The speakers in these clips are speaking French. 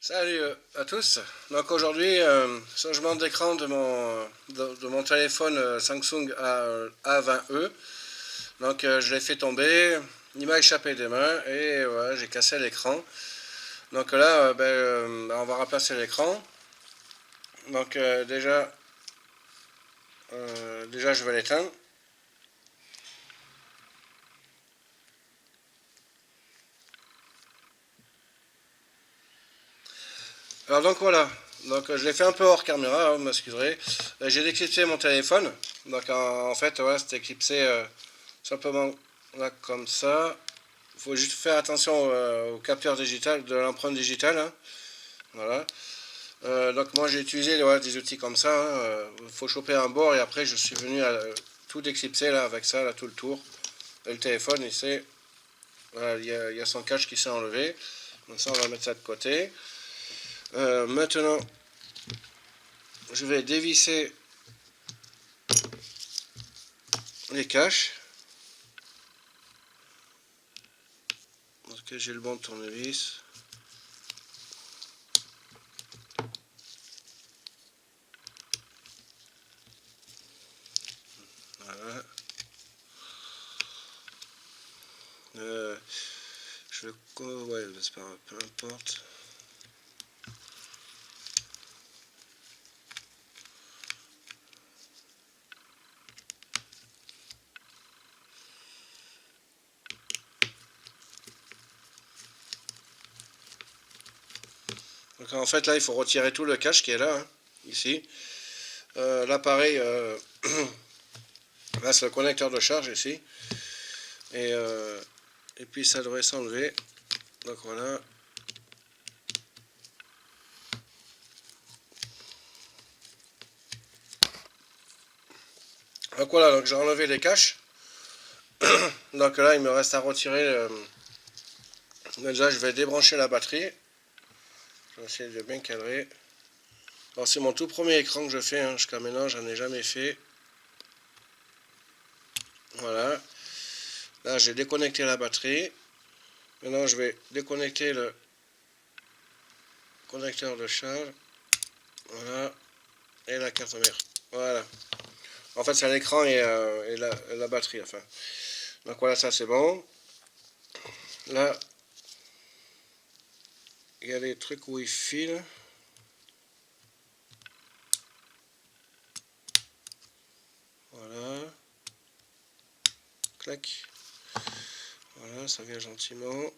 Salut à tous. Donc aujourd'hui, changement d'écran de mon téléphone Samsung A20e. Donc je l'ai fait tomber, il m'a échappé des mains et voilà, j'ai cassé l'écran. Donc là, on va remplacer l'écran. Donc déjà je vais l'éteindre. Alors donc voilà, donc je l'ai fait un peu hors caméra, vous m'excuserez. J'ai déclipsé mon téléphone. Donc en fait, voilà, c'était clipsé simplement là comme ça. Il faut juste faire attention au capteur digital de l'empreinte digitale, hein. Voilà. Donc moi j'ai utilisé voilà, des outils comme ça, hein. Il faut choper un bord et après je suis venu à tout déclipser là avec ça, là tout le tour. Et le téléphone, voilà, il y a son cache qui s'est enlevé. Donc ça on va mettre ça de côté. Maintenant je vais dévisser les caches. Ok, j'ai le bon tournevis. Voilà. Euh, ouais, c'est pas grave, peu importe. Donc en fait là il faut retirer tout le cache qui est là, hein, ici. Là pareil, là c'est le connecteur de charge ici. Et, euh, et puis ça devrait s'enlever. Donc voilà. Donc voilà, donc j'ai enlevé les caches. Donc là il me reste à retirer. Déjà je vais débrancher la batterie. Je vais essayer de bien cadrer. Alors c'est mon tout premier écran que je fais, hein. Jusqu'à maintenant j'en ai jamais fait. Voilà. Là j'ai déconnecté la batterie. Maintenant je vais déconnecter le connecteur de charge. Voilà. Et la carte mère. Voilà. En fait c'est l'écran et la batterie. Enfin. Donc voilà, ça c'est bon. Là, il y a des trucs où il file. Voilà. Clac. Voilà, ça vient gentiment.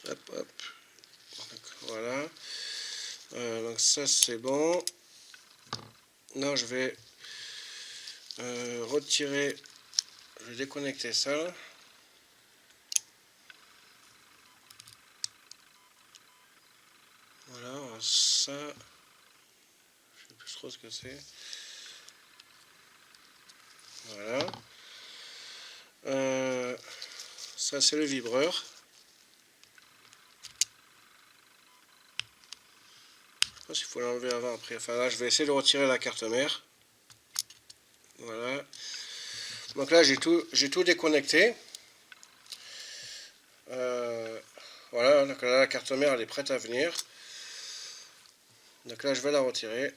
Hop, hop. Donc, voilà. Donc ça c'est bon. Là, je vais retirer. Je vais déconnecter ça. Voilà, alors ça. Je sais plus trop ce que c'est. Voilà. Ça c'est le vibreur. Je sais pas s'il faut l'enlever avant après. Enfin là je vais essayer de retirer la carte mère. Voilà. Donc là j'ai tout déconnecté. Voilà, donc là la carte mère elle est prête à venir. Donc là je vais la retirer.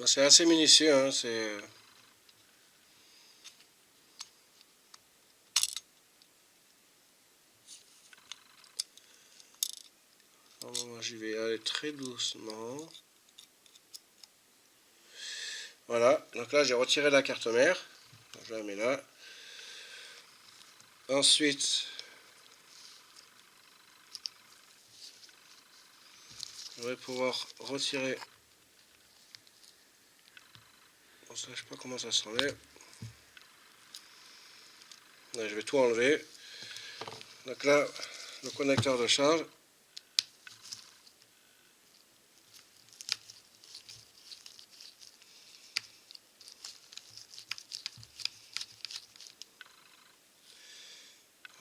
C'est assez minutieux, hein, c'est. Moi j'y vais aller très doucement. Voilà, donc là j'ai retiré la carte mère. Donc, je la mets là. Ensuite, je vais pouvoir retirer. Bon, ça, je sais pas comment ça s'enlève. Là, je vais tout enlever. Donc là, le connecteur de charge.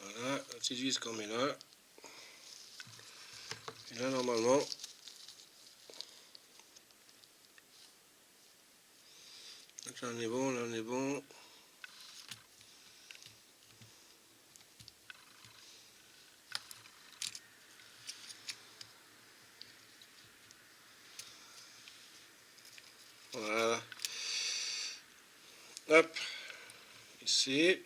Voilà, la petite vis qu'on met là. Là normalement. Donc là on est bon, là on est bon. Voilà. Hop. Ici.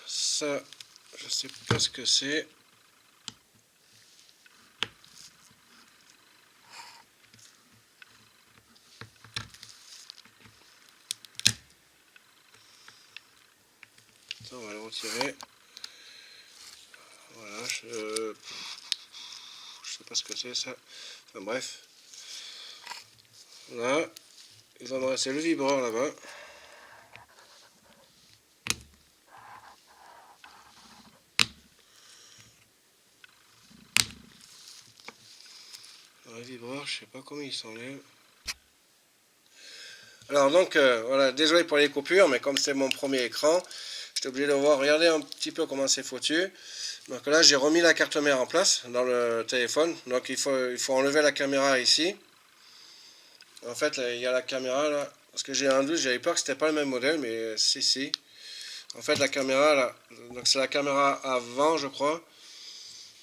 Ça, je sais pas ce que c'est. Ça, on va le retirer. Voilà, je sais pas ce que c'est ça. Enfin bref. Là, il va me rester le vibreur là-bas. Le vibreur, je sais pas comment il s'enlève. Alors donc, voilà, désolé pour les coupures, mais comme c'est mon premier écran, j'étais obligé de voir, regarder un petit peu comment c'est foutu. Donc là, j'ai remis la carte mère en place dans le téléphone. Donc il faut enlever la caméra ici. En fait, là, il y a la caméra là. Parce que j'ai un doute, j'avais peur que c'était pas le même modèle, mais si. En fait, la caméra là, donc c'est la caméra avant, je crois.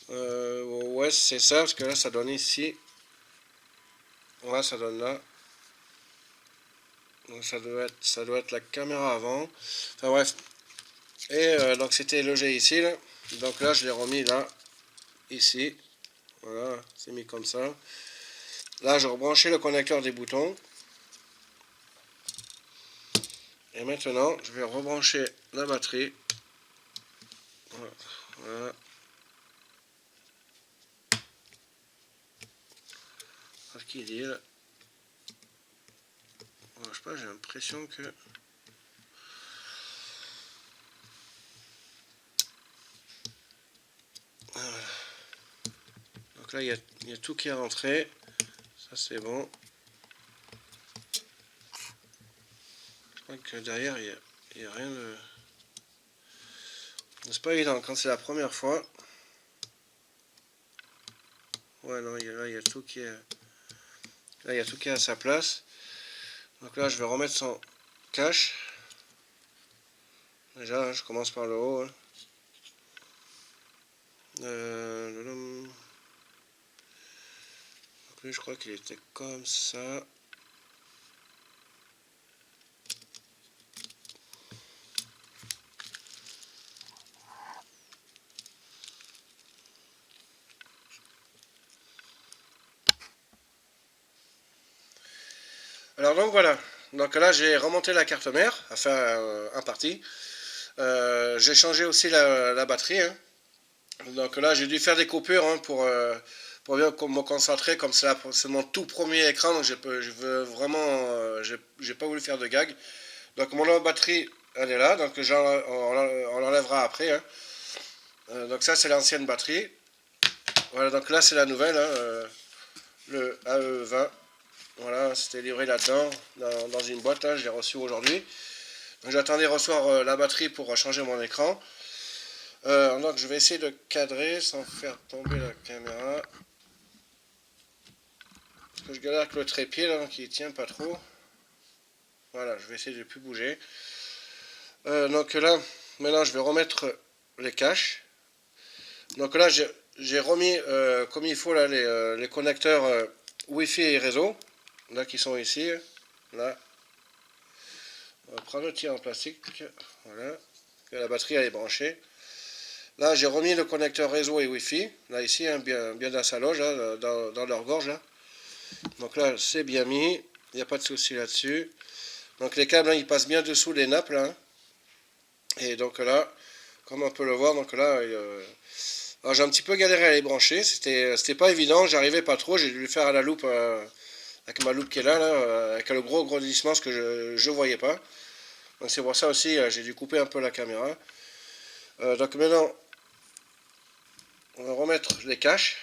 Ouais, c'est ça, parce que là, ça donne ici. Ouais, ça donne là. Donc ça doit être la caméra avant. Enfin bref. Et donc c'était logé ici là. Donc là, je l'ai remis là, ici. Voilà, c'est mis comme ça. Là, je rebranché le connecteur des boutons. Et maintenant, je vais rebrancher la batterie. Voilà. Ce qu'il dit là. Je sais pas, j'ai l'impression que. Voilà. Donc là, il y a tout qui est rentré. Ça, c'est bon. Je crois que derrière, il y a rien de. C'est pas évident quand c'est la première fois. Ouais, non, là, il y a tout qui est. Là, il y a tout qui est à sa place. Donc là, je vais remettre son cache. Déjà, je commence par le haut. Donc lui, je crois qu'il était comme ça. Alors donc voilà. Donc là, j'ai remonté la carte mère, enfin un parti. J'ai changé aussi la batterie. Hein. Donc là, j'ai dû faire des coupures hein, pour bien me concentrer. Comme c'est mon tout premier écran, donc je veux vraiment, j'ai pas voulu faire de gag. Donc mon batterie, elle est là. Donc on l'enlèvera après. Hein. Donc ça, c'est l'ancienne batterie. Voilà, donc là, c'est la nouvelle, hein, le AE20. Voilà, c'était livré là-dedans, dans une boîte. Là, je l'ai reçu aujourd'hui. Donc j'attendais recevoir la batterie pour changer mon écran. Donc je vais essayer de cadrer sans faire tomber la caméra. Parce que je galère avec le trépied là, qui tient pas trop. Voilà, je vais essayer de ne plus bouger. Donc là, maintenant je vais remettre les caches. Donc là, j'ai remis comme il faut là, les connecteurs Wi-Fi et réseau. Là qui sont ici. Là. On va prendre le tir en plastique. Voilà. La batterie elle est branchée. Là, j'ai remis le connecteur réseau et Wi-Fi. Là, ici, hein, bien dans sa loge, là, dans leur gorge. Là. Donc là, c'est bien mis. Il n'y a pas de souci là-dessus. Donc les câbles, hein, ils passent bien dessous les nappes. Là. Et donc là, comme on peut le voir, donc là, j'ai un petit peu galéré à les brancher. C'était pas évident. J'arrivais pas trop. J'ai dû le faire à la loupe, avec ma loupe qui est là, avec le gros distance que je voyais pas. Donc c'est pour ça aussi, j'ai dû couper un peu la caméra. Donc maintenant, on va remettre les caches.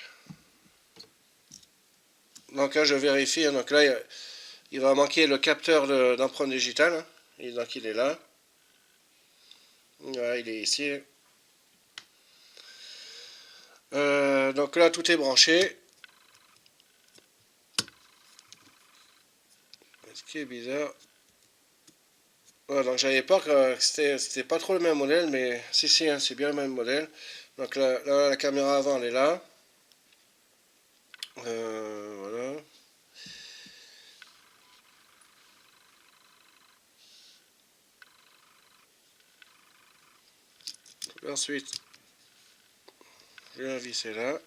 Donc là, je vérifie. Hein, donc là, il va manquer le capteur d'empreinte digitale. Hein, et donc il est là. Voilà, il est ici. Donc là, tout est branché. Ce qui est bizarre. Voilà, donc j'avais peur que c'était pas trop le même modèle, mais si, hein, c'est bien le même modèle. Donc là, la caméra avant, elle est là. Voilà. Ensuite, je vais la visser là.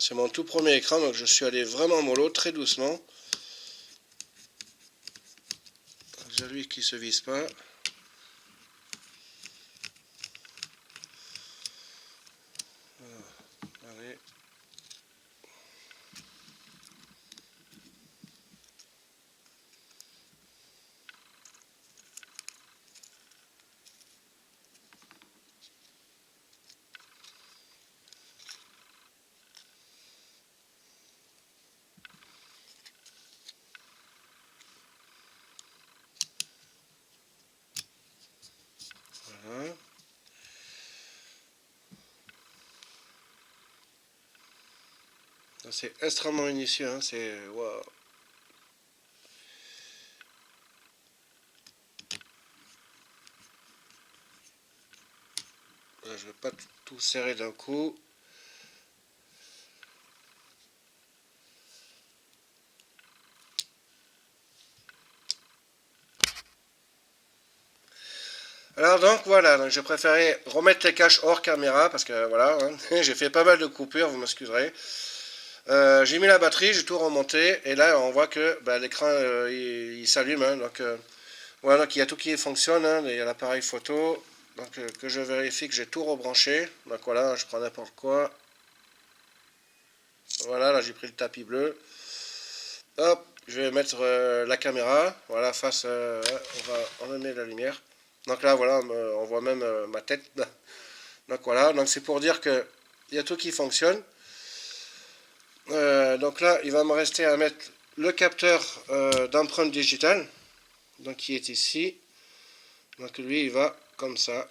C'est mon tout premier écran, donc je suis allé vraiment mollo, très doucement. J'ai lui qui se visse pas. Allez. Voilà. C'est extrêmement minutieux, hein, c'est waouh. Je vais pas tout serrer d'un coup. Alors donc voilà, donc je préférais remettre les caches hors caméra parce que voilà, hein, j'ai fait pas mal de coupures, vous m'excuserez. J'ai mis la batterie, j'ai tout remonté et là on voit que bah, l'écran il s'allume. Hein, donc voilà, donc il y a tout qui fonctionne, hein, il y a l'appareil photo. Donc que je vérifie que j'ai tout rebranché. Donc voilà, je prends n'importe quoi. Voilà, là j'ai pris le tapis bleu. Hop, je vais mettre la caméra. Voilà, face, on va emmener la lumière. Donc là, voilà, on voit même ma tête. Donc voilà, donc c'est pour dire que il y a tout qui fonctionne. Donc là, il va me rester à mettre le capteur d'empreinte digitale, donc qui est ici. Donc lui, il va comme ça.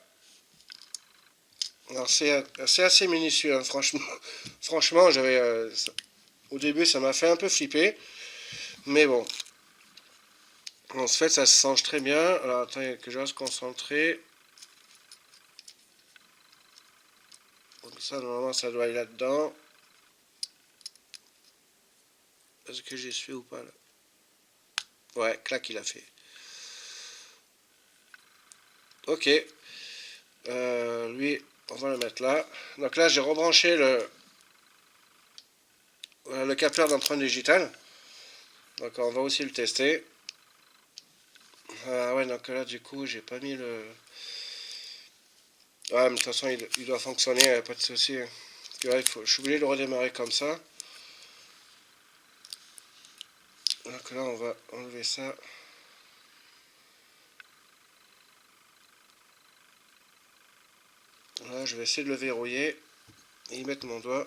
Alors c'est assez minutieux, hein, franchement. Franchement, au début, ça m'a fait un peu flipper, mais bon. En fait, ça se change très bien. Alors attendez que je reste concentré. Donc ça, normalement, ça doit aller là-dedans. Est-ce que j'y suis ou pas là? Ouais, clac, il a fait. Ok. Lui, on va le mettre là. Donc là, j'ai rebranché le capteur d'empreinte digitale. Donc on va aussi le tester. Ah ouais, donc là, du coup, j'ai pas mis le... Ouais, mais de toute façon, il doit fonctionner, pas de souci. Ouais, je suis obligé de le redémarrer comme ça. Donc là, on va enlever ça. Là, je vais essayer de le verrouiller et y mettre mon doigt.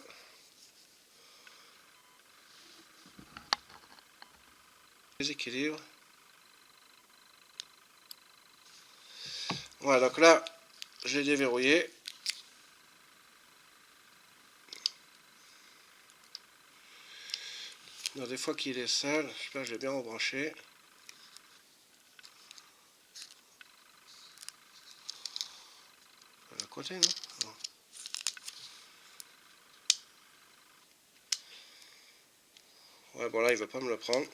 Déséquilibre. Voilà, donc là, je l'ai déverrouillé. Donc, des fois qu'il est sale, j'espère que je l'ai bien rebranché. À côté, non? Ouais, bon là, il veut pas me le prendre.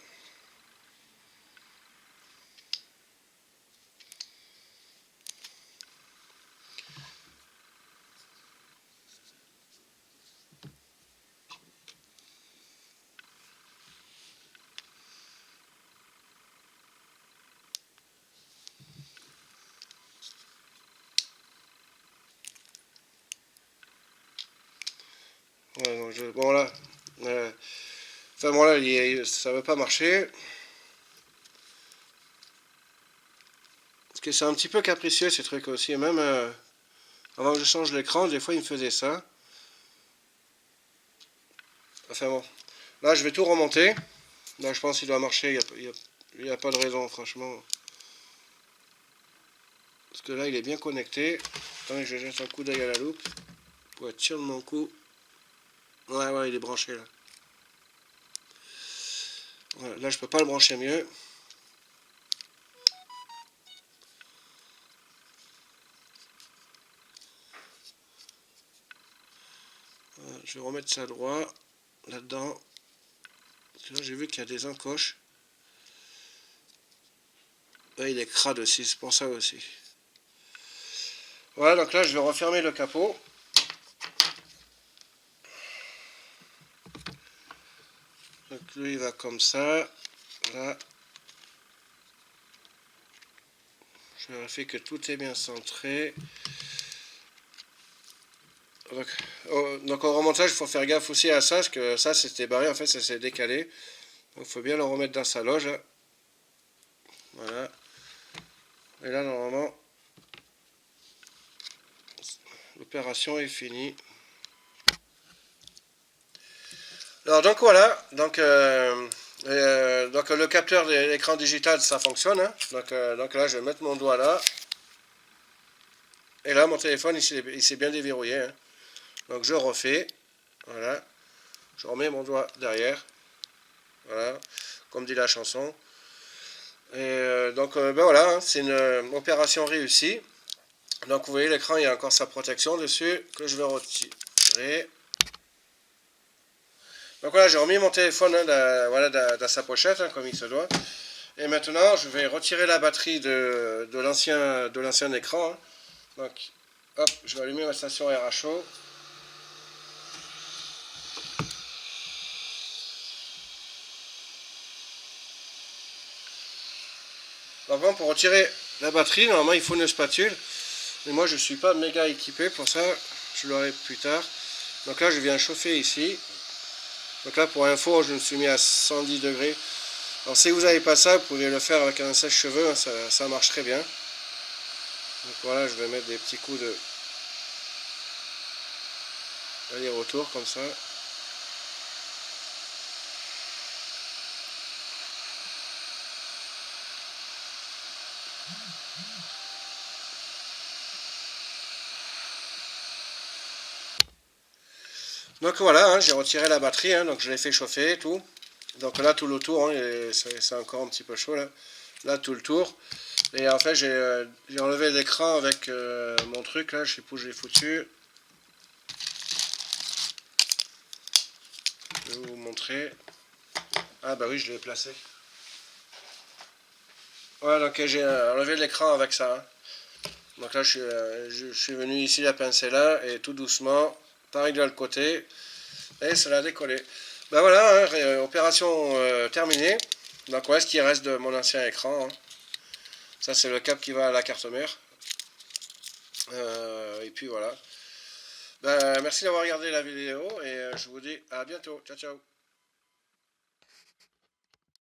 Ouais, bon là, enfin bon là, ça veut pas marcher. Parce que c'est un petit peu capricieux ces trucs aussi. Et même avant que je change l'écran, des fois il me faisait ça. Enfin bon. Là, je vais tout remonter. Là, je pense qu'il doit marcher. Il n'y a pas de raison, franchement. Parce que là, il est bien connecté. Attendez, je jette un coup d'œil à la loupe pour être sûr de mon coup. Ouais, ouais, il est branché là. Voilà, là, je peux pas le brancher mieux. Voilà, je vais remettre ça droit là-dedans. Là, j'ai vu qu'il y a des encoches. Là, il est crade aussi, c'est pour ça aussi. Voilà, donc là, je vais refermer le capot. Donc lui, il va comme ça. Là, je vérifie que tout est bien centré. Donc au remontage, il faut faire gaffe aussi à ça, parce que ça, c'était barré, en fait, ça s'est décalé. Donc il faut bien le remettre dans sa loge. Voilà. Et là, normalement, l'opération est finie. Alors donc voilà, donc le capteur de l'écran digital, ça fonctionne, hein. Donc là, je vais mettre mon doigt là. Et là, mon téléphone, il s'est bien déverrouillé, hein. Donc je refais. Voilà. Je remets mon doigt derrière. Voilà. Comme dit la chanson. Et ben voilà, hein, c'est une opération réussie. Donc vous voyez, l'écran, il y a encore sa protection dessus, que je vais retirer. Donc voilà, j'ai remis mon téléphone, hein, voilà, dans sa pochette, hein, comme il se doit. Et maintenant, je vais retirer la batterie de l'ancien écran, hein. Donc, hop, je vais allumer ma station RHO. Donc bon, pour retirer la batterie, normalement, il faut une spatule. Mais moi, je ne suis pas méga équipé pour ça. Je l'aurai plus tard. Donc là, je viens chauffer ici. Donc là, pour info, je me suis mis à 110 degrés. Alors si vous n'avez pas ça, vous pouvez le faire avec un sèche-cheveux, hein, ça marche très bien. Donc voilà, je vais mettre des petits coups de aller-retour comme ça. Donc voilà, hein, j'ai retiré la batterie, hein, donc je l'ai fait chauffer et tout. Donc là, tout le tour, hein, c'est encore un petit peu chaud là. Là, tout le tour. Et en fait, j'ai enlevé l'écran avec mon truc là, je sais pas où je l'ai foutu. Je vais vous montrer. Ah bah oui, je l'ai placé. Voilà, donc j'ai enlevé l'écran avec ça, hein. Donc là, je suis venu ici, la pincée là, et tout doucement, par régler le côté, et ça l'a décollé. Ben voilà, hein, opération terminée. Donc voilà ce qui reste de mon ancien écran, hein. Ça, c'est le câble qui va à la carte mère. Et puis voilà. Ben, merci d'avoir regardé la vidéo, et je vous dis à bientôt. Ciao, ciao.